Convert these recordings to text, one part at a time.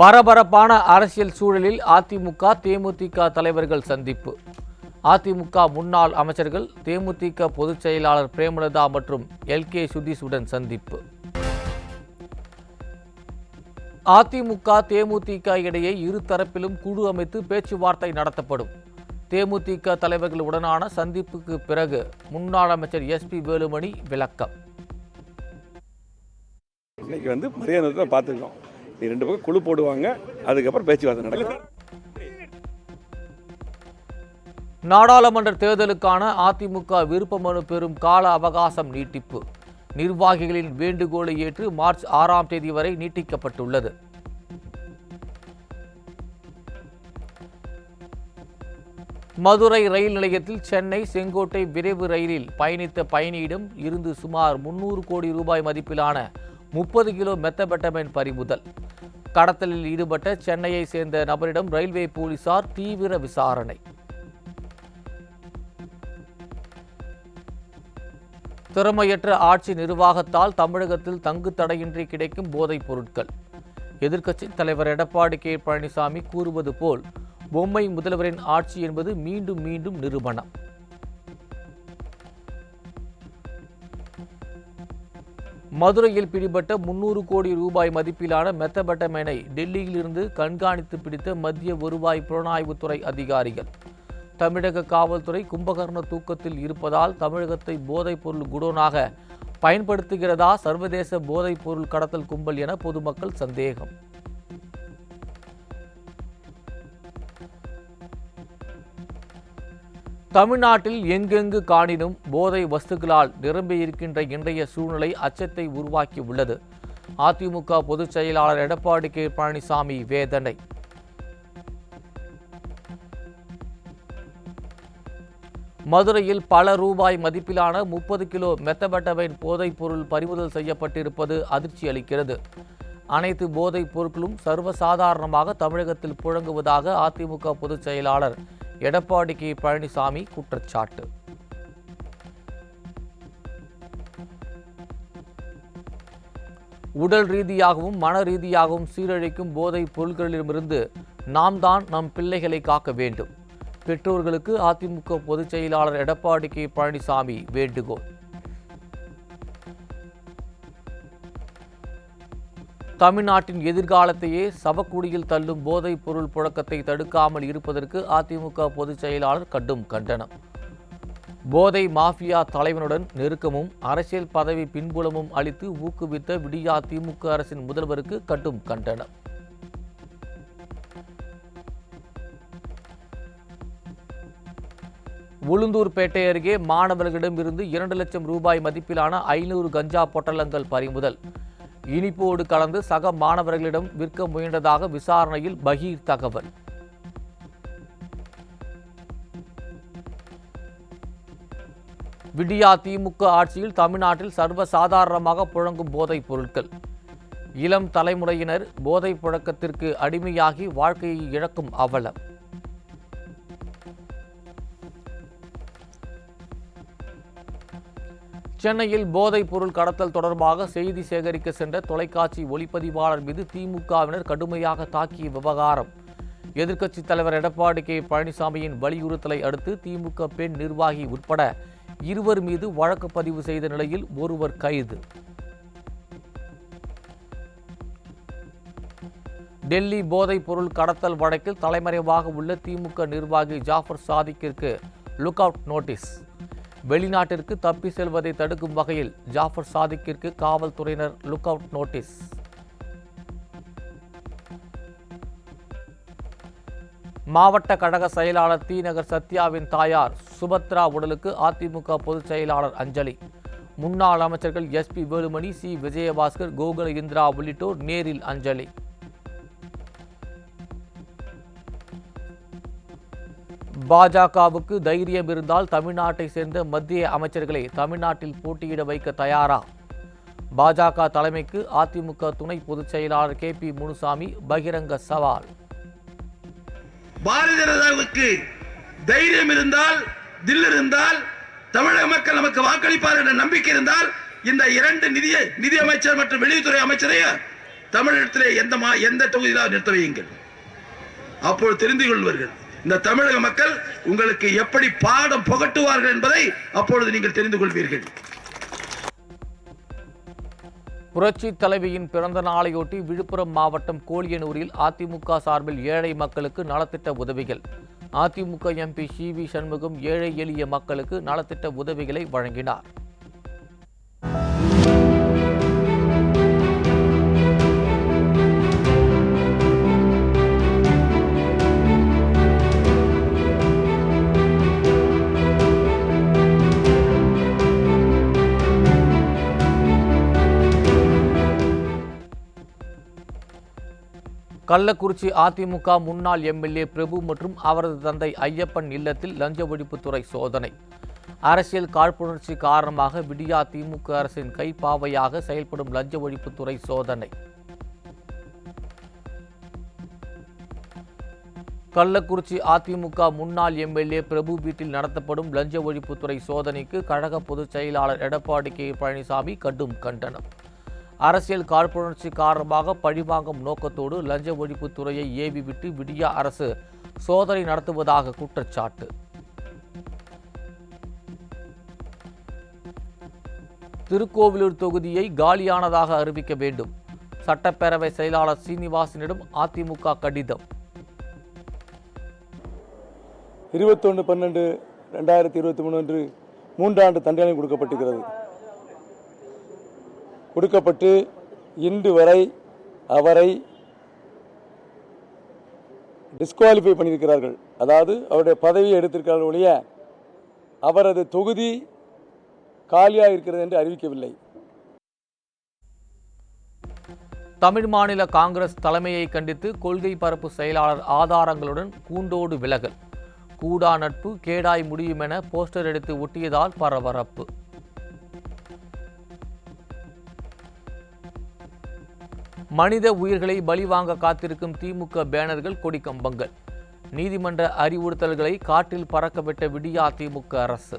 பரபரப்பான அரசியல் சூழலில் அதிமுக தேமுதிக தலைவர்கள் சந்திப்பு. அதிமுக முன்னாள் அமைச்சர்கள் தேமுதிக பொதுச் செயலாளர் பிரேமலதா மற்றும் LK சுதீஷுடன் சந்திப்பு. அதிமுக தேமுதிக இடையே இரு தரப்பிலும் குழு அமைத்து பேச்சுவார்த்தை நடத்தப்படும். தேமுதிக தலைவர்களுடனான சந்திப்புக்கு பிறகு முன்னாள் அமைச்சர் SP வேலுமணி விளக்கம். இன்னைக்கு மரியாதை பார்த்துருக்கோம். ரெண்டு பக்கம் குழு போடுவாங்க, அதுக்கப்புறம் பேச்சுவார்த்தை நடக்கும். நாடாளுமன்ற தேர்தலுக்கான அதிமுக விருப்ப மனு பெறும் கால அவகாசம் நீட்டிப்பு. நிர்வாகிகளின் வேண்டுகோளை ஏற்று மார்ச் 6ஆம் தேதி வரை நீட்டிக்கப்பட்டுள்ளது. மதுரை ரயில் நிலையத்தில் சென்னை செங்கோட்டை விரைவு ரயிலில் பயணித்த பயணியிடம் இருந்து சுமார் 300 கோடி ரூபாய் மதிப்பிலான 30 கிலோ மெத்தபெட்டமைன் பறிமுதல். கடத்தலில் ஈடுபட்ட சென்னையை சேர்ந்த நபரிடம் ரயில்வே போலீசார் தீவிர விசாரணை. திறமையற்ற ஆட்சி நிர்வாகத்தால் தமிழகத்தில் தங்கு தடையின்றி கிடைக்கும் போதைப் பொருட்கள். எதிர்க்கட்சித் தலைவர் எடப்பாடி K பழனிசாமி கூறுவது போல் பொம்மை முதல்வரின் ஆட்சி என்பது மீண்டும் மீண்டும் நிரூபணம். மதுரையில் பிடிபட்ட 300 கோடி ரூபாய் மதிப்பிலான மெத்தபெட்டமைனை டெல்லியிலிருந்து கண்காணித்து பிடித்த மத்திய வருவாய் புலனாய்வுத்துறை அதிகாரிகள். தமிழக காவல்துறை கும்பகர்ண தூக்கத்தில் இருப்பதால் தமிழகத்தை போதைப் பொருள் குடோனாக பயன்படுத்துகிறதா சர்வதேச போதைப் பொருள் கடத்தல் கும்பல் என பொதுமக்கள் சந்தேகம். தமிழ்நாட்டில் எங்கெங்கு காணினும் போதை வஸ்துக்களால் நிரம்பியிருக்கின்ற இன்றைய சூழ்நிலை அச்சத்தை உருவாக்கி உள்ளது. அதிமுக பொதுச் செயலாளர் எடப்பாடி K பழனிசாமி வேதனை. மதுரையில் பல ரூபாய் மதிப்பிலான 30 கிலோ மெத்தபெட்டமைன் போதைப் பொருள் பறிமுதல் செய்யப்பட்டிருப்பது அதிர்ச்சி அளிக்கிறது. அனைத்து போதைப் பொருட்களும் சர்வசாதாரணமாக தமிழகத்தில் புழங்குவதாக அதிமுக பொதுச் செயலாளர் எடப்பாடி K பழனிசாமி குற்றச்சாட்டு. உடல் ரீதியாகவும் மன ரீதியாகவும் சீரழிக்கும் போதைப் பொருட்களிடமிருந்து நாம் தான் நம் பிள்ளைகளை காக்க வேண்டும். பெற்றோர்களுக்கு அதிமுக பொதுச் செயலாளர் எடப்பாடி K பழனிசாமி வேண்டுகோள். தமிழ்நாட்டின் எதிர்காலத்தையே சவக்குடியில் தள்ளும் போதைப் பொருள் புழக்கத்தை தடுக்காமல் இருப்பதற்கு அதிமுக பொதுச் செயலாளர் கடும் கண்டனம். போதை மாஃபியா தலைவனுடன் நெருக்கமும் அரசியல் பதவி பின்புலமும் அளித்து ஊக்குவித்த விடியா திமுக அரசின் முதல்வருக்கு கடும் கண்டனம். உளுந்தூர்பேட்டை அருகே மாணவர்களிடம் இருந்து 2 லட்சம் ரூபாய் மதிப்பிலான 500 கஞ்சா பொட்டலங்கள் பறிமுதல். இனிப்போடு கலந்து சக மாணவர்களிடம் விற்க முயன்றதாக விசாரணையில் பகீர் தகவல். விடியா திமுக ஆட்சியில் தமிழ்நாட்டில் சர்வசாதாரணமாக புழங்கும் போதைப் பொருட்கள். இளம் தலைமுறையினர் போதைப் புழக்கத்திற்கு அடிமையாகி வாழ்க்கையை இழக்கும் அவலம். சென்னையில் போதைப் பொருள் கடத்தல் தொடர்பாக செய்தி சேகரிக்க சென்ற தொலைக்காட்சி ஒளிப்பதிவாளர் மீது திமுகவினர் கடுமையாக தாக்கிய விவகாரம். எதிர்க்கட்சித் தலைவர் எடப்பாடி K பழனிசாமியின் வலியுறுத்தலை அடுத்து திமுக பெண் நிர்வாகி உட்பட 2 மீது வழக்கு பதிவு செய்த நிலையில் ஒருவர் கைது. டெல்லி போதைப் பொருள் கடத்தல் வழக்கில் தலைமறைவாக உள்ள திமுக நிர்வாகி ஜாஃபர் சாதிக்கிற்கு லுக் அவுட் நோட்டீஸ். வெளிநாட்டிற்கு தப்பி செல்வதை தடுக்கும் வகையில் ஜாஃபர் சாதிக்கிற்கு காவல்துறையினர் லுக் அவுட் நோட்டீஸ். மாவட்ட கழக செயலாளர் T நகர் சத்யாவின் தாயார் சுபத்ரா உடலுக்கு அதிமுக பொதுச் செயலாளர் அஞ்சலி. முன்னாள் அமைச்சர்கள் SP வேலுமணி, C விஜயபாஸ்கர், கோகுல இந்திரா உள்ளிட்டோர் நேரில் அஞ்சலி. பாஜகவுக்கு தைரியம் இருந்தால் தமிழ்நாட்டை சேர்ந்த மத்திய அமைச்சர்களை தமிழ்நாட்டில் போட்டியிட வைக்க தயாரா? பாஜக தலைமைக்கு அதிமுக துணை பொதுச் செயலாளர் KP முனுசாமி பகிரங்க சவால். பாரதிய ஜனதாவுக்கு தைரியம் இருந்தால், தில் இருந்தால், தமிழக மக்கள் நமக்கு வாக்களிப்பார் என்ற நம்பிக்கை இருந்தால் இந்த 2 நிதி அமைச்சர் மற்றும் வெளியுறவுத்துறை அமைச்சரையும் தமிழகத்திலே எந்த தொகுதியிலாவது நிறுத்த வையுங்கள். அப்பொழுது தெரிந்து கொள்வார்கள் இந்த தமிழக மக்கள் உங்களுக்கு எப்படி பாடம் புகட்டுவார்கள் என்பதை அப்பொழுது நீங்கள் தெரிந்து கொள்வீர்கள். புரட்சி தலைவியின் பிறந்த நாளையொட்டி விழுப்புரம் மாவட்டம் கோலியனூரில் அதிமுக சார்பில் ஏழை மக்களுக்கு நலத்திட்ட உதவிகள். அதிமுக எம்பி CV சண்முகம் ஏழை எளிய மக்களுக்கு நலத்திட்ட உதவிகளை வழங்கினார். கள்ளக்குறிச்சி அதிமுக முன்னாள் MLA பிரபு மற்றும் அவரது தந்தை ஐயப்பன் இல்லத்தில் லஞ்ச ஒழிப்புத்துறை சோதனை. அரசியல் காழ்ப்புணர்ச்சி காரணமாக விடியா திமுக அரசின் கைப்பாவையாக செயல்படும் லஞ்ச ஒழிப்புத்துறை சோதனை. கள்ளக்குறிச்சி அதிமுக முன்னாள் MLA பிரபு வீட்டில் நடத்தப்படும் லஞ்ச ஒழிப்புத்துறை சோதனைக்கு கழக பொதுச் செயலாளர் எடப்பாடி K பழனிசாமி கடும் கண்டனம். அரசியல் காழ்ப்புணர்ச்சி காரணமாக பழிவாங்கும் நோக்கத்தோடு லஞ்ச ஒழிப்புத்துறையை ஏவி விட்டு விடியா அரசு சோதனை நடத்துவதாக குற்றச்சாட்டு. திருக்கோவிலூர் தொகுதியை காலியானதாக அறிவிக்க வேண்டும். சட்டப்பேரவை செயலாளர் சீனிவாசனிடம் அதிமுக கடிதம். 21/12/2023 அன்று 3 ஆண்டு தண்டனை கொடுக்கப்பட்டு இன்று வரை அவரை டிஸ்குவாலிஃபை பண்ணியிருக்கிறார்கள். அதாவது அவருடைய பதவியை எடுத்திருக்கிறார்கள் ஒழிய அவரது தொகுதி காலியாக இருக்கிறது என்று அறிவிக்கவில்லை. தமிழ் மாநில காங்கிரஸ் தலைமையை கண்டித்து கொள்கை பரப்பு செயலாளர் ஆதாரங்களுடன் கூண்டோடு விலகல். கூடா நட்பு கேடாய் முடியும் என போஸ்டர் எடுத்து ஒட்டியதால் பரபரப்பு. மனித உயிர்களை பலி வாங்க காத்திருக்கும் திமுக பேனர்கள், கொடி கம்பங்கள். நீதிமன்ற அறிவுறுத்தல்களை காட்டில் பறக்கவிட்ட விடியா திமுக அரசு.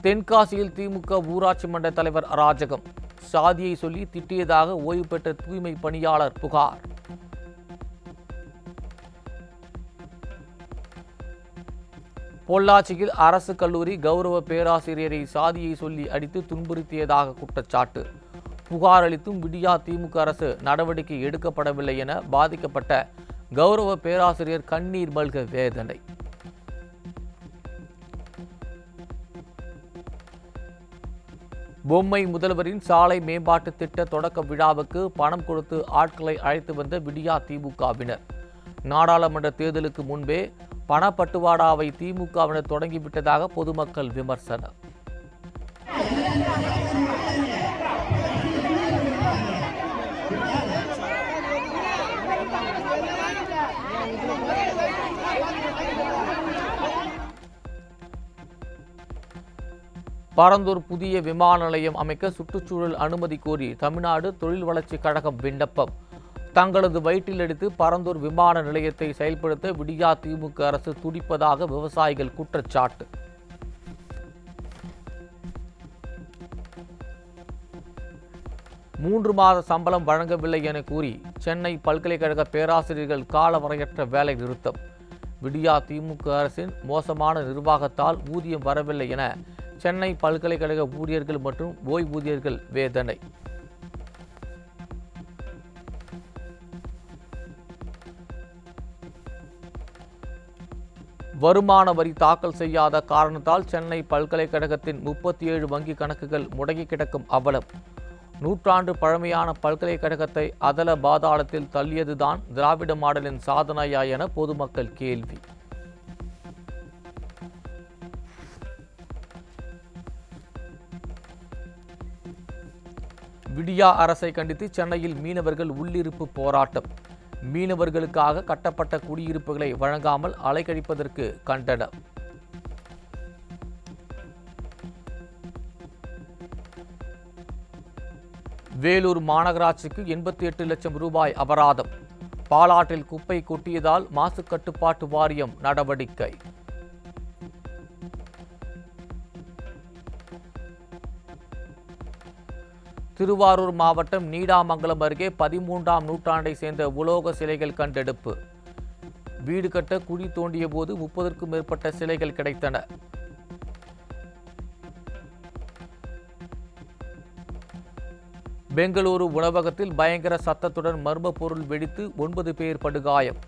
தென்காசியில் திமுக ஊராட்சி மன்ற தலைவர் அராஜகம். சாதியை சொல்லி திட்டியதாக ஓய்வு பெற்ற தூய்மை பணியாளர் புகார். பொள்ளாச்சியில் அரசு கல்லூரி கௌரவ பேராசிரியரை சாதியை சொல்லி அடித்து துன்புறுத்தியதாக குற்றச்சாட்டு. புகார் அளித்தும் விடியா திமுக அரசு நடவடிக்கை எடுக்கப்படவில்லை என பாதிக்கப்பட்ட கௌரவ பேராசிரியர் கண்ணீர் மல்க வேதனை. பொம்மை முதல்வரின் சாலை மேம்பாட்டு திட்ட தொடக்க விழாவுக்கு பணம் கொடுத்து ஆட்களை அழைத்து வந்த விடியா திமுகவினர். நாடாளுமன்ற தேர்தலுக்கு முன்பே பணப்பட்டுவாடாவை திமுகவினர் தொடங்கிவிட்டதாக பொதுமக்கள் விமர்சனம். பரந்தூர் புதிய விமான நிலையம் அமைக்க சுற்றுச்சூழல் அனுமதி கோரி தமிழ்நாடு தொழில் வளர்ச்சி கழகம் விண்ணப்பம். தங்களது வயிற்றில் அடித்து பரந்தூர் விமான நிலையத்தை செயல்படுத்த விடியா திமுக அரசு துடிப்பதாக விவசாயிகள் குற்றச்சாட்டு. மூன்று மாத சம்பளம் வழங்கவில்லை என கூறி சென்னை பல்கலைக்கழக பேராசிரியர்கள் காலவரையற்ற வேலை நிறுத்தம். விடியா திமுக அரசின் மோசமான நிர்வாகத்தால் ஊதியம் வரவில்லை என சென்னை பல்கலைக்கழக ஊழியர்கள் மற்றும் ஓய்வூதியர்கள் வேதனை. வருமான வரி தாக்கல் செய்யாத காரணத்தால் சென்னை பல்கலைக்கழகத்தின் 37 வங்கி கணக்குகள் முடங்கி கிடக்கும் அவலம். நூற்றாண்டு பழமையான பல்கலைக்கழகத்தை அதல பாதாளத்தில் தள்ளியதுதான் திராவிட மாடலின் சாதனையா என பொதுமக்கள் கேள்வி. விடியா அரசை கண்டித்து சென்னையில் மீனவர்கள் உள்ளிருப்பு போராட்டம். மீனவர்களுக்காக கட்டப்பட்ட குடியிருப்புகளை வழங்காமல் அலைக்கழிப்பதற்கு கண்டனம். வேலூர் மாநகராட்சிக்கு 88 லட்சம் ரூபாய் அபராதம். பாலாற்றில் குப்பை கொட்டியதால் மாசு கட்டுப்பாட்டு வாரியம் நடவடிக்கை. திருவாரூர் மாவட்டம் நீடாமங்கலம் அருகே 13ஆம் நூற்றாண்டை சேர்ந்த உலோக சிலைகள் கண்டெடுப்பு. வீடு கட்ட குழி தோண்டிய போது 30க்கும் மேற்பட்ட சிலைகள் கிடைத்தன. பெங்களூரு உணவகத்தில் பயங்கர சத்தத்துடன் மர்ம பொருள் வெடித்து 9 பேர் படுகாயம்.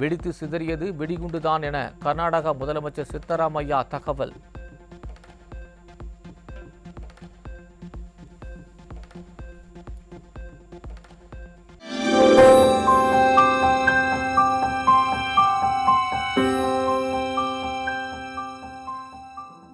வெடித்து சிதறியது வெடிகுண்டுதான் என கர்நாடக முதலமைச்சர் சித்தராமையா தகவல்.